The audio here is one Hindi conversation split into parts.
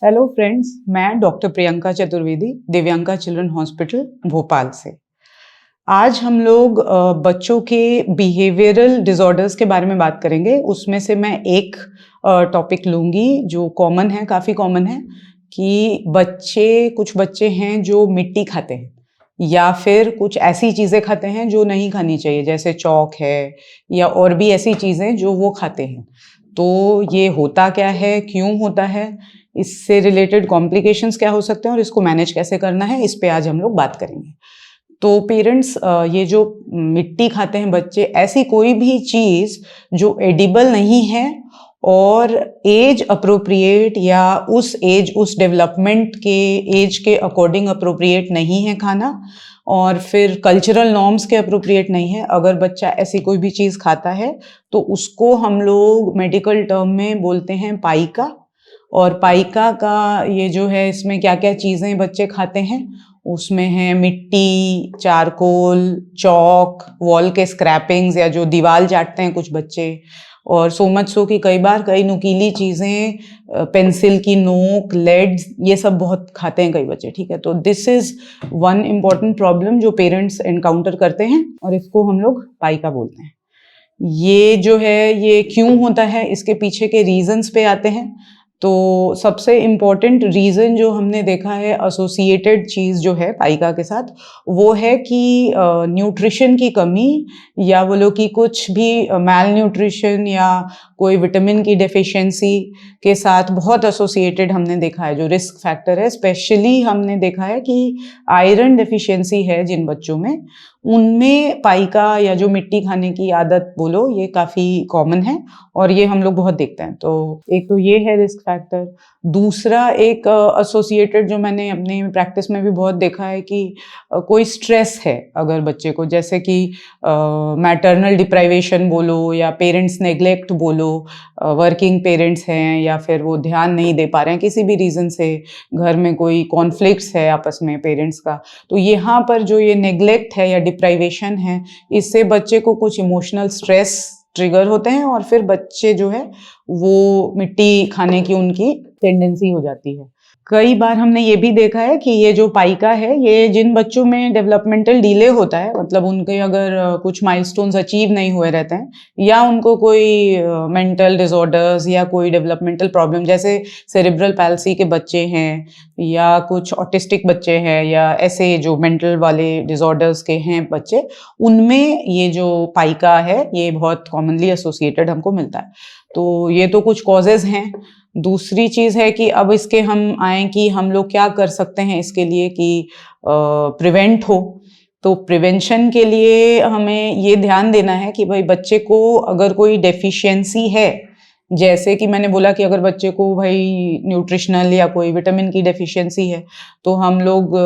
हेलो फ्रेंड्स, मैं doctor Priyanka Chaturvedi, Divyanka children hospital Bhopal से। आज हम लोग बच्चों के बिहेवियरल डिसऑर्डर्स के बारे में बात करेंगे। उसमें से मैं एक टॉपिक लूँगी जो कॉमन है, काफ़ी कॉमन है, कि कुछ बच्चे हैं जो मिट्टी खाते हैं या फिर कुछ ऐसी चीज़ें खाते हैं जो नहीं खानी चाहिए, जैसे चॉक है या और भी ऐसी चीज़ें जो वो खाते हैं। तो ये होता क्या है, क्यों होता है, इससे रिलेटेड कॉम्प्लिकेशंस क्या हो सकते हैं और इसको मैनेज कैसे करना है, इस पे आज हम लोग बात करेंगे। तो पेरेंट्स, ये जो मिट्टी खाते हैं बच्चे, ऐसी कोई भी चीज़ जो एडिबल नहीं है और एज अप्रोप्रिएट या उस डेवलपमेंट के एज के अकॉर्डिंग अप्रोप्रिएट नहीं है खाना, और फिर कल्चरल नॉर्म्स के अप्रोप्रिएट नहीं है। अगर बच्चा ऐसी कोई भी चीज़ खाता है तो उसको हम लोग मेडिकल टर्म में बोलते हैं पाइका। और पाइका का ये जो है, इसमें क्या क्या चीज़ें बच्चे खाते हैं, उसमें है मिट्टी, चारकोल, चॉक, वॉल के स्क्रैपिंग्स या जो दीवार चाटते हैं कुछ बच्चे, और सो मच सो कि कई बार कई नुकीली चीज़ें, पेंसिल की नोक, लेड्स, ये सब बहुत खाते हैं कई बच्चे। ठीक है, तो this is one important problem जो पेरेंट्स एनकाउंटर करते हैं और इसको हम लोग पाइका बोलते हैं। ये जो है, ये क्यों होता है, इसके पीछे के रीजंस पे आते हैं। तो सबसे इम्पॉर्टेंट रीज़न जो हमने देखा है एसोसिएटेड चीज़ जो है पाइका के साथ, वो है कि न्यूट्रिशन की कमी, या बोलो कि कुछ भी मैल न्यूट्रिशन या कोई विटामिन की डेफिशिएंसी के साथ बहुत एसोसिएटेड हमने देखा है, जो रिस्क फैक्टर है। स्पेशली हमने देखा है कि आयरन डेफिशिएंसी है जिन बच्चों में, उनमें पाइका या जो मिट्टी खाने की आदत बोलो, ये काफ़ी कॉमन है और ये हम लोग बहुत देखते हैं। तो एक तो ये है रिस्क फैक्टर। दूसरा एक एसोसिएटेड जो मैंने अपने प्रैक्टिस में भी बहुत देखा है कि कोई स्ट्रेस है अगर बच्चे को, जैसे कि मैटरनल डिप्राइवेशन बोलो या पेरेंट्स नेग्लेक्ट बोलो, वर्किंग पेरेंट्स हैं या फिर वो ध्यान नहीं दे पा रहे हैं किसी भी रीज़न से, घर में कोई कॉन्फ्लिक्ट्स है आपस में पेरेंट्स का, तो यहाँ पर जो ये नेग्लेक्ट है या डिप्राइवेशन है, इससे बच्चे को कुछ इमोशनल स्ट्रेस ट्रिगर होते हैं और फिर बच्चे जो है वो मिट्टी खाने की उनकी टेंडेंसी हो जाती है। कई बार हमने ये भी देखा है कि ये जो पाइका है, ये जिन बच्चों में डेवलपमेंटल डिले होता है, मतलब उनके अगर कुछ माइलस्टोन्स अचीव नहीं हुए रहते हैं, या उनको कोई मेंटल डिसऑर्डर्स या कोई डेवलपमेंटल प्रॉब्लम, जैसे सेरेब्रल पैल्सी के बच्चे हैं या कुछ ऑटिस्टिक बच्चे हैं या ऐसे जो मेंटल वाले डिसऑर्डर्स के हैं बच्चे, उनमें ये जो पाइका है ये बहुत कॉमनली एसोसिएटेड हमको मिलता है। तो ये तो कुछ कॉजेज़ हैं। दूसरी चीज़ है कि अब इसके हम आए कि हम लोग क्या कर सकते हैं इसके लिए कि प्रिवेंट हो। तो प्रिवेंशन के लिए हमें ये ध्यान देना है कि भाई बच्चे को अगर कोई डेफिशिएंसी है, जैसे कि मैंने बोला कि अगर बच्चे को भाई न्यूट्रिशनल या कोई विटामिन की डेफिशिएंसी है, तो हम लोग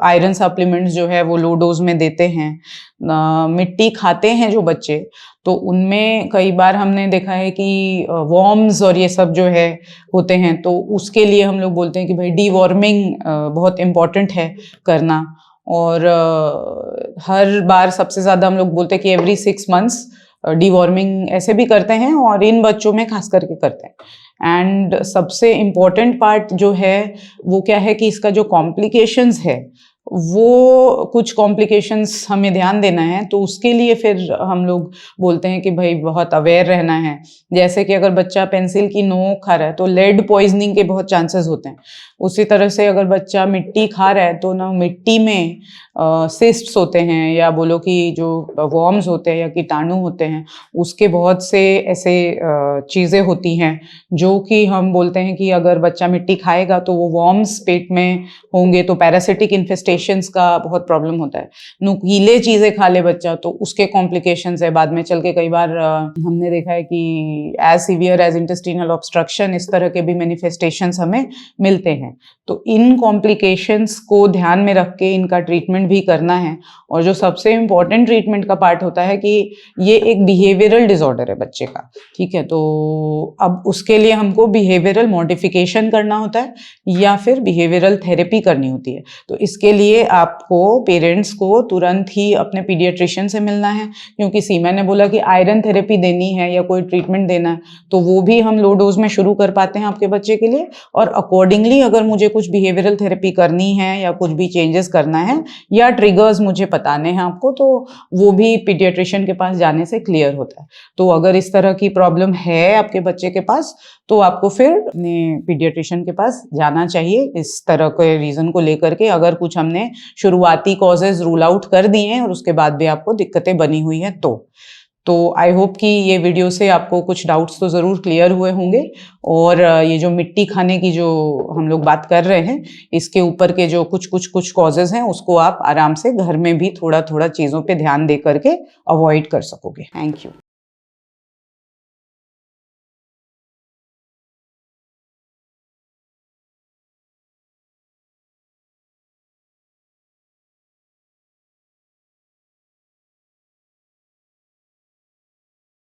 आयरन सप्लीमेंट्स जो है वो लो डोज में देते हैं। मिट्टी खाते हैं जो बच्चे, तो उनमें कई बार हमने देखा है कि वॉर्म्स और ये सब जो है होते हैं, तो उसके लिए हम लोग बोलते हैं कि भाई डीवॉर्मिंग बहुत इम्पॉर्टेंट है करना। और हर बार सबसे ज़्यादा हम लोग बोलते हैं कि एवरी 6 months डीवॉर्मिंग ऐसे भी करते हैं और इन बच्चों में खास करके करते हैं। एंड सबसे इम्पॉर्टेंट पार्ट जो है वो क्या है कि इसका जो कॉम्प्लिकेशंस है, वो कुछ कॉम्प्लिकेशंस हमें ध्यान देना है। तो उसके लिए फिर हम लोग बोलते हैं कि भाई बहुत अवेयर रहना है। जैसे कि अगर बच्चा पेंसिल की नोक खा रहा है तो लेड पॉइजनिंग के बहुत चांसेस होते हैं। उसी तरह से अगर बच्चा मिट्टी खा रहा है तो ना मिट्टी में सिस्ट्स होते हैं, या बोलो कि जो वॉर्म्स होते हैं या कीटाणु होते हैं, उसके बहुत से ऐसे चीज़ें होती हैं जो कि हम बोलते हैं कि अगर बच्चा मिट्टी खाएगा तो वो वॉर्म्स पेट में होंगे तो पैरासिटिक इन्फेस्टेशंस का बहुत प्रॉब्लम होता है। नुकीले चीज़ें खा ले बच्चा तो उसके कॉम्प्लिकेशंस है बाद में चल के। कई बार हमने देखा है कि as severe as intestinal obstruction, इस तरह के भी मैनिफेस्टेशंस हमें मिलते हैं। तो इन कॉम्प्लिकेशंस को ध्यान में रख के इनका ट्रीटमेंट भी करना है। और जो सबसे इम्पॉर्टेंट ट्रीटमेंट का पार्ट होता है कि ये एक बिहेवियरल डिसऑर्डर है बच्चे का, ठीक है, तो अब उसके लिए हमको बिहेवियरल मॉडिफिकेशन करना होता है या फिर बिहेवियरल थेरेपी करनी होती है। तो इसके लिए लिए आपको पेरेंट्स को तुरंत ही अपने पीडियाट्रिशियन से मिलना है, क्योंकि सीमा ने बोला कि आयरन थेरेपी देनी है या कोई ट्रीटमेंट देना है, तो वो भी हम लो डोज में शुरू कर पाते हैं आपके बच्चे के लिए। और अकॉर्डिंगली अगर मुझे कुछ बिहेवियरल थेरेपी करनी है या कुछ भी चेंजेस करना है या ट्रिगर्स मुझे बताने हैं आपको, तो वो भी पीडियाट्रिशियन के पास जाने से क्लियर होता है। तो अगर इस तरह की प्रॉब्लम है आपके बच्चे के पास, तो आपको फिर अपने पीडियाट्रिशियन के पास जाना चाहिए इस तरह के रीजन को लेकर के, अगर कुछ हमने शुरुआती कॉजेज रूल आउट कर दिए हैं और उसके बाद भी आपको दिक्कतें बनी हुई हैं तो आई होप कि ये वीडियो से आपको कुछ डाउट्स तो ज़रूर क्लियर हुए होंगे। और ये जो मिट्टी खाने की जो हम लोग बात कर रहे हैं, इसके ऊपर के जो कुछ कॉजेज हैं उसको आप आराम से घर में भी थोड़ा थोड़ा चीज़ों पे ध्यान दे करके अवॉइड कर सकोगे। Thank you.